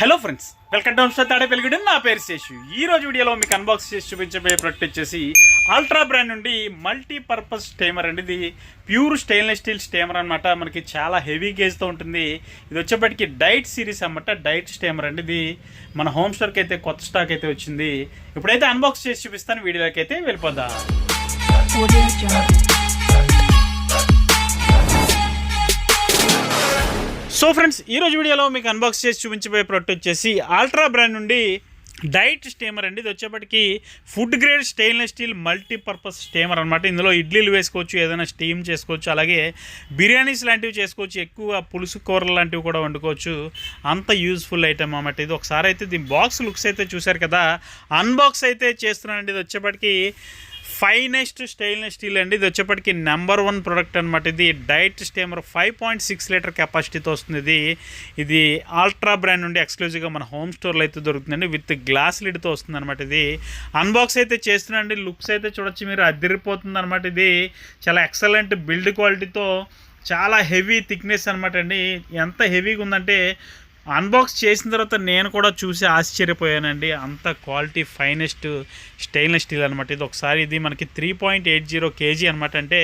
Hello friends, welcome to Tadepalligudem. నా పేరు శేషు. ఈ రోజు వీడియోలో మీకు అన్బాక్స్ చేసి చూపించబోయే ప్రొడక్ట్ వచ్చేసి అల్ట్రా బ్రాండ్ నుండి మల్టీపర్పస్ స్టేమర్ అండి. ఇది ప్యూర్ స్టెయిన్లెస్ స్టీల్ స్టేమర్ అనమాట. మనకి చాలా హెవీ గేజ్తో ఉంటుంది. ఇది వచ్చేప్పటికి డైట్ సిరీస్ అన్నమాట. డైట్ స్టేమర్ అండి. ఇది మన హోమ్ స్టోర్కి అయితే కొత్త స్టాక్ అయితే వచ్చింది. ఇప్పుడైతే అన్బాక్స్ చేసి చూపిస్తాను. వీడియోలోకి అయితే వెళ్ళిపోదాం. సో ఫ్రెండ్స్, ఈరోజు వీడియోలో మీకు అన్బాక్స్ చేసి చూపించబోయే ప్రోడక్ట్ వచ్చేసి అల్ట్రా బ్రాండ్ నుండి డైట్ స్టేమర్ అండి. ఇది వచ్చేప్పటికి food grade stainless steel multipurpose steamer అనమాట. ఇందులో ఇడ్లీలు వేసుకోవచ్చు, ఏదైనా స్టీమ్ చేసుకోవచ్చు, అలాగే బిర్యానీస్ లాంటివి చేసుకోవచ్చు, ఎక్కువ పులుసు కూరలు లాంటివి కూడా వండుకోవచ్చు. అంత యూజ్ఫుల్ ఐటమ్ అన్నమాట. ఇది ఒకసారి అయితే దీని బాక్స్ లుక్స్ అయితే చూశారు కదా, అన్బాక్స్ అయితే చేస్తున్నానండి. ఇది వచ్చేప్పటికి ఫైనెస్ట్ స్టెయిన్లెస్ స్టీల్ అండి. ఇది వచ్చేప్పటికి నెంబర్ 1 ప్రోడక్ట్ అనమాట. ఇది డైట్ స్టేమర్ 5.6 లీటర్ కెపాసిటీతో వస్తుంది. ఇది అల్ట్రా బ్రాండ్ నుండి ఎక్స్క్లూజివ్గా మన హోమ్ స్టోర్లో అయితే దొరుకుతుందండి. విత్ గ్లాస్ లిడ్తో వస్తుంది అనమాట. ఇది అన్బాక్స్ అయితే చేస్తున్నాండి. లుక్స్ అయితే చూడొచ్చు మీరు, అదిరిపోతుంది అనమాట. ఇది చాలా ఎక్సలెంట్ బిల్డ్ క్వాలిటీతో చాలా హెవీ థిక్నెస్ అనమాట అండి. ఎంత హెవీగా ఉందంటే అన్బాక్స్ చేసిన తర్వాత నేను కూడా చూసి ఆశ్చర్యపోయానండి. అంత క్వాలిటీ ఫైనెస్ట్ స్టెయిన్లెస్ స్టీల్ అనమాట. ఇది ఒకసారి ఇది మనకి 3.80 kg అనమాట. అంటే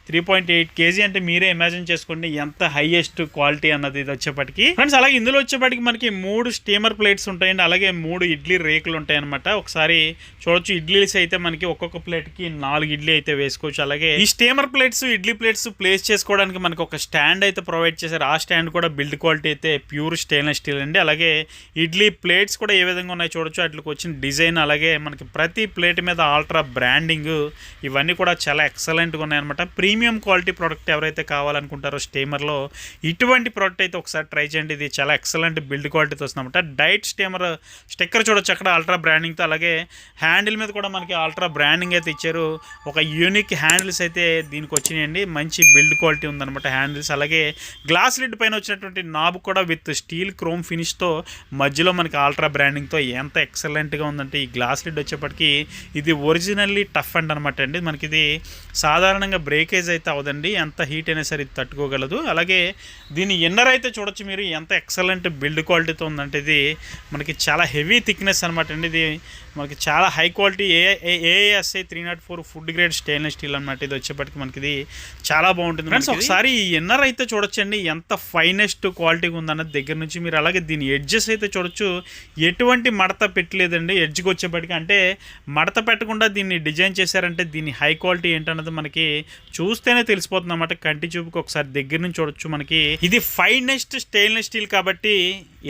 3.8 kg అంటే మీరే ఇమాజిన్ చేసుకోండి ఎంత హైయెస్ట్ క్వాలిటీ అన్నది ఇది వచ్చేప్పటికి. ఫ్రెండ్స్, అలాగే ఇందులో వచ్చేప్పటికి మనకి 3 స్టీమర్ ప్లేట్స్ ఉంటాయండి. అలాగే 3 ఇడ్లీ రేకులు ఉంటాయి అనమాట. ఒకసారి చూడొచ్చు, ఇడ్లీస్ అయితే మనకి ఒక్కొక్క ప్లేట్కి 4 ఇడ్లీ అయితే వేసుకోవచ్చు. అలాగే ఈ steamer plates, idli plates place చేసుకోవడానికి మనకి ఒక స్టాండ్ అయితే ప్రొవైడ్ చేశారు. ఆ స్టాండ్ కూడా బిల్డ్ క్వాలిటీ అయితే ప్యూర్ స్టెయిన్లెస్ స్టీల్ అండి. అలాగే ఇడ్లీ ప్లేట్స్ కూడా ఏ విధంగా ఉన్నాయి చూడొచ్చు. వాటికి వచ్చిన డిజైన్, అలాగే మనకి ప్రతి ప్లేట్ మీద అల్ట్రా బ్రాండింగ్, ఇవన్నీ కూడా చాలా ఎక్సలెంట్గా ఉన్నాయన్నమాట. ప్రీమియం క్వాలిటీ ప్రోడక్ట్ ఎవరైతే కావాలనుకుంటారో స్టీమర్లో, ఇటువంటి ప్రోడక్ట్ అయితే ఒకసారి ట్రై చేయండి. ఇది చాలా ఎక్సలెంట్ బిల్డ్ క్వాలిటీతో వస్తుందన్నమాట. డైట్ స్టీమర్ స్టిక్కర్ చూడొచ్చు అక్కడ అల్ట్రా బ్రాండింగ్తో. అలాగే హ్యాండిల్ మీద కూడా మనకి అల్ట్రా బ్రాండింగ్ అయితే ఇచ్చారు. ఒక యూనిక్ హ్యాండిల్స్ అయితే దీనికి వచ్చినాయండి. మంచి బిల్డ్ క్వాలిటీ ఉందన్నమాట హ్యాండిల్స్. అలాగే గ్లాస్ లిడ్ పైన వచ్చినటువంటి నాబ్ కూడా విత్ స్టీల్ క్రోమ్ ఫినిష్తో మధ్యలో మనకి అల్ట్రా బ్రాండింగ్తో ఎంత ఎక్సలెంట్గా ఉందంటే, ఈ గ్లాస్ లిడ్ వచ్చేప్పటికి ఇది ఒరిజినల్లీ టఫ్ అండ్ అనమాట అండి. మనకి ఇది సాధారణంగా బ్రేకేజ్ అయితే అవదండి. ఎంత హీట్ అయినా సరే ఇది తట్టుకోగలదు. అలాగే దీని ఇన్నర్ అయితే చూడొచ్చు మీరు, ఎంత ఎక్సలెంట్ బిల్డ్ క్వాలిటీతో ఉందంటే ఇది మనకి చాలా హెవీ థిక్నెస్ అనమాట అండి. ఇది మనకి చాలా high quality AASI 304 food grade stainless steel అనమాట. ఇది వచ్చేప్పటికి మనకి ఇది చాలా బాగుంటుంది ఫ్రెండ్స్. ఒకసారి ఈ ఇన్నర్ అయితే చూడొచ్చండి, ఎంత ఫైనెస్ట్ క్వాలిటీగా ఉందన్నది దగ్గర నుంచి మీరు. అలాగే దీని ఎడ్జెస్ అయితే చూడొచ్చు, ఎటువంటి మడత పెట్టలేదండి ఎడ్జ్కి వచ్చేప్పటికి. అంటే మడత పెట్టకుండా దీన్ని డిజైన్ చేశారంటే దీని హై క్వాలిటీ ఏంటన్నది మనకి చూస్తేనే తెలిసిపోతుంది అన్నమాట. కంటి చూపుకి ఒకసారి దగ్గర నుంచి చూడొచ్చు. మనకి ఇది ఫైనెస్ట్ స్టెయిన్లెస్ స్టీల్ కాబట్టి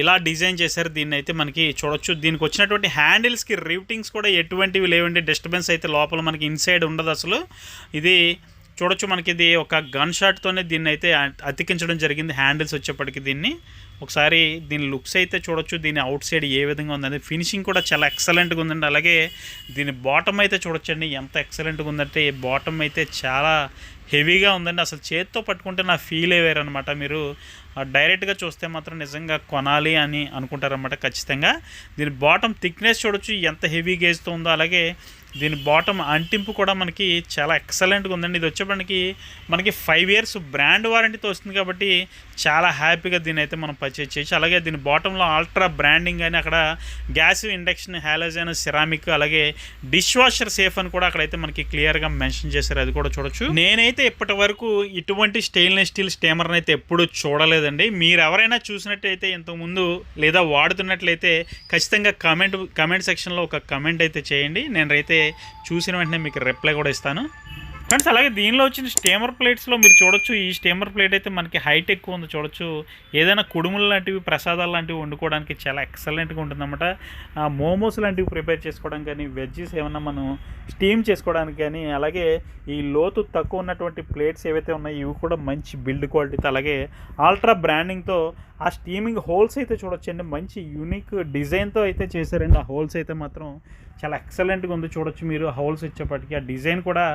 ఇలా డిజైన్ చేశారు. దీన్ని అయితే మనకి చూడొచ్చు. దీనికి వచ్చినటువంటి హ్యాండిల్స్కి రివిటింగ్స్ కూడా ఎటువంటివి లేవండి. డిస్టర్బెన్స్ అయితే లోపల మనకి ఇన్సైడ్ ఉండదు అసలు. ఇది చూడొచ్చు, మనకి ఇది ఒక గన్ షాట్తోనే దీన్ని అయితే అతికించడం జరిగింది హ్యాండిల్స్ వచ్చేప్పటికి. దీన్ని ఒకసారి దీని లుక్స్ అయితే చూడొచ్చు, దీని అవుట్ సైడ్ ఏ విధంగా ఉందండి. ఫినిషింగ్ కూడా చాలా ఎక్సలెంట్గా ఉందండి. అలాగే దీని బాటమ్ అయితే చూడొచ్చండి, ఎంత ఎక్సలెంట్గా ఉందంటే బాటమ్ అయితే చాలా హెవీగా ఉందండి. అసలు చేత్తో పట్టుకుంటే నా ఫీల్ అయ్యారనమాట. మీరు డైరెక్ట్గా చూస్తే మాత్రం నిజంగా కొనాలి అని అనుకుంటారనమాట ఖచ్చితంగా. దీని బాటమ్ థిక్నెస్ చూడొచ్చు ఎంత హెవీ గేజ్తో ఉందో. అలాగే దీని బాటమ్ అంటింపు కూడా మనకి చాలా ఎక్సలెంట్గా ఉందండి. ఇది వచ్చేప్పటికి మనకి 5 years బ్రాండ్ వారంటీతో వస్తుంది కాబట్టి చాలా హ్యాపీగా దీని అయితే మనం పర్చేజ్ చేయొచ్చు. అలాగే దీని బాటంలో అల్ట్రా బ్రాండింగ్ అని అక్కడ గ్యాస్, ఇండక్షన్, హాలోజన్, సిరామిక్, అలాగే డిష్ వాషర్ సేఫ్ అని కూడా అక్కడైతే మనకి క్లియర్గా మెన్షన్ చేశారు. అది కూడా చూడొచ్చు. నేనైతే ఇప్పటి వరకు ఇటువంటి స్టెయిన్లెస్ స్టీల్ స్టేమర్ని అయితే ఎప్పుడు చూడలేదండి. మీరు ఎవరైనా చూసినట్టయితే ఇంతకుముందు లేదా వాడుతున్నట్లయితే ఖచ్చితంగా కమెంట్ సెక్షన్లో ఒక కమెంట్ అయితే చేయండి. నేనైతే చూసిన వెంటనే మీకు రిప్లై కూడా ఇస్తాను ఫ్రెండ్స్. అలాగే దీనిలో వచ్చిన స్టీమర్ ప్లేట్స్లో మీరు చూడొచ్చు, ఈ స్టీమర్ ప్లేట్ అయితే మనకి హైట్ ఎక్కువ ఉంది చూడొచ్చు. ఏదైనా కుడుములు లాంటివి, ప్రసాదాలు లాంటివి వండుకోవడానికి చాలా ఎక్సలెంట్గా ఉంటుందన్నమాట. మోమోస్ లాంటివి ప్రిపేర్ చేసుకోవడానికి కానీ, వెజ్జెస్ ఏమన్నా మనం స్టీమ్ చేసుకోవడానికి కానీ, అలాగే ఈ లోతు తక్కువ ఉన్నటువంటి ప్లేట్స్ ఏవైతే ఉన్నాయో ఇవి కూడా మంచి బిల్డ్ క్వాలిటీతో, అలాగే అల్ట్రా బ్రాండింగ్తో ఆ స్టీమింగ్ హోల్స్ అయితే చూడొచ్చండి. మంచి యూనిక్ డిజైన్తో అయితే చేశారండి. ఆ హోల్స్ అయితే మాత్రం చాలా ఎక్సలెంట్గా ఉంది చూడొచ్చు మీరు. హోల్స్ వచ్చేప్పటికి ఆ డిజైన్ కూడా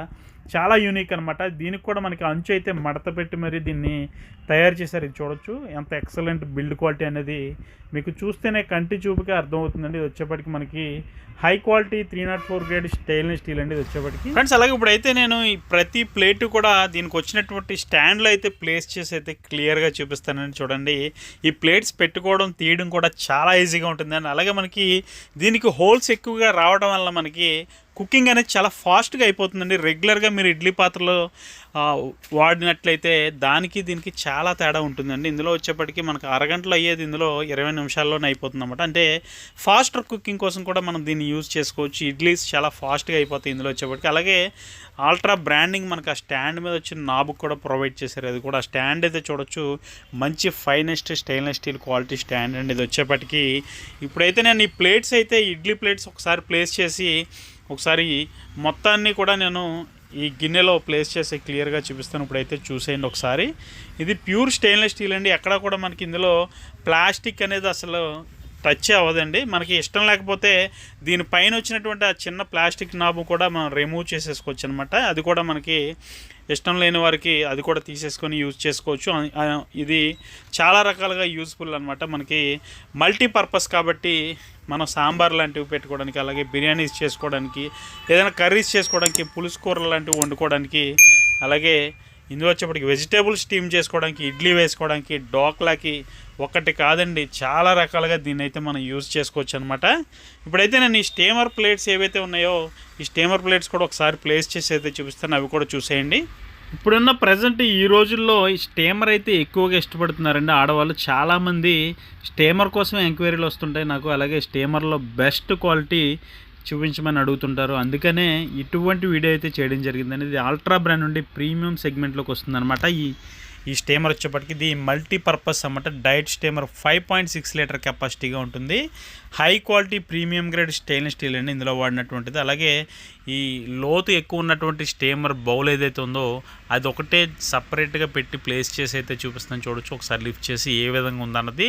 చాలా యూనిక్ అనమాట. దీనికి కూడా మనకి అంచు అయితే మడత పెట్టి మరి దీన్ని తయారు చేశారు. ఇది చూడొచ్చు ఎంత ఎక్సలెంట్ బిల్డ్ క్వాలిటీ అనేది మీకు చూస్తేనే కంటి చూపుకే అర్థమవుతుందండి. ఇది వచ్చేప్పటికి మనకి high quality 304 grade stainless steel అండి ఇది వచ్చేప్పటికి. ఫ్రెండ్స్ అలాగే ఇప్పుడైతే నేను ఈ ప్రతి ప్లేట్ కూడా దీనికి వచ్చినటువంటి స్టాండ్లో అయితే ప్లేస్ చేసి అయితే క్లియర్గా చూపిస్తానండి. చూడండి, ఈ ప్లేట్స్ పెట్టుకోవడం తీయడం కూడా చాలా ఈజీగా ఉంటుందండి. అలాగే మనకి దీనికి హోల్స్ ఎక్కువగా రావడం వల్ల మనకి కుకింగ్ అనేది చాలా ఫాస్ట్గా అయిపోతుందండి. రెగ్యులర్గా మీరు ఇడ్లీ పాత్రలో వాడినట్లయితే దానికి దీనికి చాలా తేడా ఉంటుందండి. ఇందులో వచ్చేప్పటికి మనకు అరగంటలో అయ్యేది ఇందులో 20 నిమిషాల్లోనే అయిపోతుంది అన్నమాట. అంటే ఫాస్టర్ కుకింగ్ కోసం కూడా మనం దీన్ని యూజ్ చేసుకోవచ్చు. ఇడ్లీస్ చాలా ఫాస్ట్గా అయిపోతాయి ఇందులో వచ్చేప్పటికి. అలాగే ఆల్ట్రా బ్రాండింగ్ మనకు ఆ స్టాండ్ మీద వచ్చిన నాబు కూడా ప్రొవైడ్ చేశారు. అది కూడా స్టాండ్ అయితే చూడొచ్చు, మంచి finest stainless steel quality stand అండి ఇది వచ్చేప్పటికి. ఇప్పుడైతే నేను ఈ ప్లేట్స్ అయితే ఇడ్లీ ప్లేట్స్ ఒకసారి ప్లేస్ చేసి ఒకసారి మొత్తాన్ని కూడా నేను ఈ గిన్నెలో ప్లేస్ చేసి క్లియర్గా చూపిస్తాను. ఇప్పుడైతే చూసేయండి ఒకసారి. ఇది ప్యూర్ స్టెయిన్లెస్ స్టీల్ అండి. ఎక్కడ కూడా మనకి ఇందులో ప్లాస్టిక్ అనేది అసలు టచ్ అవ్వదండి. మనకి ఇష్టం లేకపోతే దీనిపైన వచ్చినటువంటి ఆ చిన్న ప్లాస్టిక్ నాబు కూడా మనం రిమూవ్ చేసేసుకోవచ్చు అనమాట. అది కూడా మనకి ఇష్టం లేని వారికి అది కూడా తీసేసుకొని యూజ్ చేసుకోవచ్చు. ఇది చాలా రకాలుగా యూజ్ఫుల్ అనమాట. మనకి మల్టీపర్పస్ కాబట్టి మనం సాంబార్ లాంటివి పెట్టుకోవడానికి, అలాగే బిర్యానీస్ చేసుకోవడానికి, ఏదైనా కర్రీస్ చేసుకోవడానికి, పులుసు కూరలు లాంటివి వండుకోవడానికి, అలాగే ఇందులో వచ్చేప్పటికి వెజిటేబుల్ స్టీమ్ చేసుకోవడానికి, ఇడ్లీ వేసుకోవడానికి, డోక్లాకి ఒకటి కాదండి చాలా రకాలుగా దీన్ని అయితే మనం యూజ్ చేసుకోవచ్చు అనమాట. ఇప్పుడైతే నేను ఈ స్టీమర్ ప్లేట్స్ ఏవైతే ఉన్నాయో ఈ స్టీమర్ ప్లేట్స్ కూడా ఒకసారి ప్లేస్ చేసి అయితే చూపిస్తాను. అవి కూడా చూసేయండి. ఇప్పుడున్న ప్రజెంట్ ఈ రోజుల్లో ఈ స్టీమర్ అయితే ఎక్కువగా ఇష్టపడుతున్నారండి ఆడవాళ్ళు. చాలామంది స్టీమర్ కోసం ఎంక్వైరీలు వస్తుంటాయి నాకు. అలాగే స్టీమర్లో బెస్ట్ క్వాలిటీ చూపించమని అడుగుతుంటారు. అందుకనే ఇటువంటి వీడియో అయితే చేయడం జరిగిందండి. ఇది ఆల్ట్రా బ్రాండ్ నుండి ప్రీమియం సెగ్మెంట్లోకి వస్తుందన్నమాట. ఈ స్టీమర్ వచ్చేప్పటికి ఇది మల్టీపర్పస్ అన్నమాట. డైట్ స్టీమర్ 5.6 లీటర్ కెపాసిటీగా ఉంటుంది. High quality premium grade stainless steel అండి ఇందులో వాడినటువంటిది. అలాగే ఈ లోతు ఎక్కువ ఉన్నటువంటి స్టీమర్ బౌల్ ఏదైతే ఉందో అది ఒకటే సపరేట్గా పెట్టి ప్లేస్ చేసి అయితే చూపిస్తాను. చూడొచ్చు ఒకసారి లిఫ్ట్ చేసి ఏ విధంగా ఉందన్నది.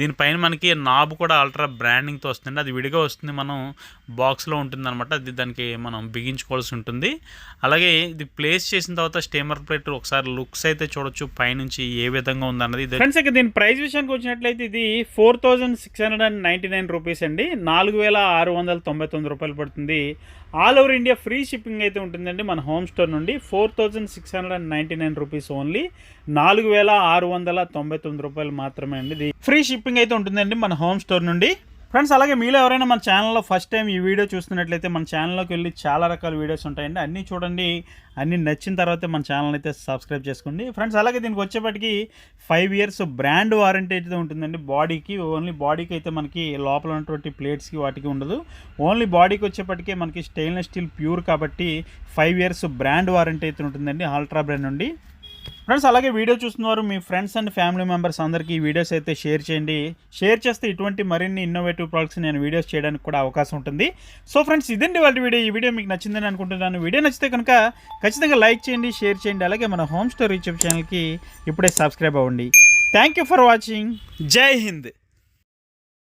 దీనిపైన మనకి నాబ్ కూడా అల్ట్రా బ్రాండింగ్తో వస్తుంది. అది విడిగా వస్తుంది, మనం బాక్స్లో ఉంటుంది అనమాట. అది దానికి మనం బిగించుకోవాల్సి ఉంటుంది. అలాగే ఇది ప్లేస్ చేసిన తర్వాత స్టీమర్ ప్లేట్ ఒకసారి లుక్స్ అయితే చూడొచ్చు పైనుంచి ఏ విధంగా ఉందన్నది. ఫ్రెండ్స్ ఇక దీని ప్రైస్ విషయానికి వచ్చినట్లయితే ఇది 4699 రూపీస్ అండి. 4699 రూపాయలు పడుతుంది. All over India free shipping అయితే ఉంటుందండి మన హోమ్ స్టోర్ నుండి. 4699 రూపీస్ ఓన్లీ, 4699 రూపాయలు మాత్రమే అండి. ఇది ఫ్రీ షిప్పింగ్ అయితే ఉంటుందండి మన హోమ్ స్టోర్ నుండి. ఫ్రెండ్స్ అలాగే మీలో ఎవరైనా మన ఛానల్లో ఫస్ట్ టైం ఈ వీడియో చూస్తున్నట్లయితే మన ఛానల్లోకి వెళ్ళి చాలా రకాల వీడియోస్ ఉంటాయండి. అన్నీ చూడండి, అన్నీ నచ్చిన తర్వాత మన ఛానల్ అయితే సబ్స్క్రైబ్ చేసుకోండి. ఫ్రెండ్స్ అలాగే దీనికి వచ్చేప్పటికి 5 ఇయర్స్ బ్రాండ్ వారంటీ అయితే ఉంటుందండి బాడీకి. ఓన్లీ బాడీకి అయితే మనకి లోపల ఉన్నటువంటి ప్లేట్స్కి వాటికి ఉండదు. ఓన్లీ బాడీకి వచ్చేప్పటికే మనకి స్టెయిన్లెస్ స్టీల్ ప్యూర్ కాబట్టి 5 ఇయర్స్ బ్రాండ్ వారంటీ అయితే ఉంటుందండి ఆల్ట్రా బ్రాండ్ నుండి. ఫ్రెండ్స్ అలాగే వీడియో చూస్తున్నవారు మీ ఫ్రెండ్స్ అండ్ ఫ్యామిలీ మెంబర్స్ అందరికీ ఈ వీడియోస్ అయితే షేర్ చేయండి. షేర్ చేస్తే ఇటువంటి మరిన్ని ఇన్నోవేటివ్ ప్రోడక్ట్స్ నేను వీడియోస్ చేయడానికి కూడా అవకాశం ఉంటుంది. సో ఫ్రెండ్స్ ఇదండి వాళ్ళ వీడియో. ఈ వీడియో మీకు నచ్చిందని అనుకుంటున్నాను. వీడియో నచ్చితే కనుక ఖచ్చితంగా లైక్ చేయండి, షేర్ చేయండి. అలాగే మన హోమ్ స్టోర్ యూట్యూబ్ ఛానల్కి ఇప్పుడే సబ్స్క్రైబ్ అవ్వండి. Thank you for watching. జై హింద్.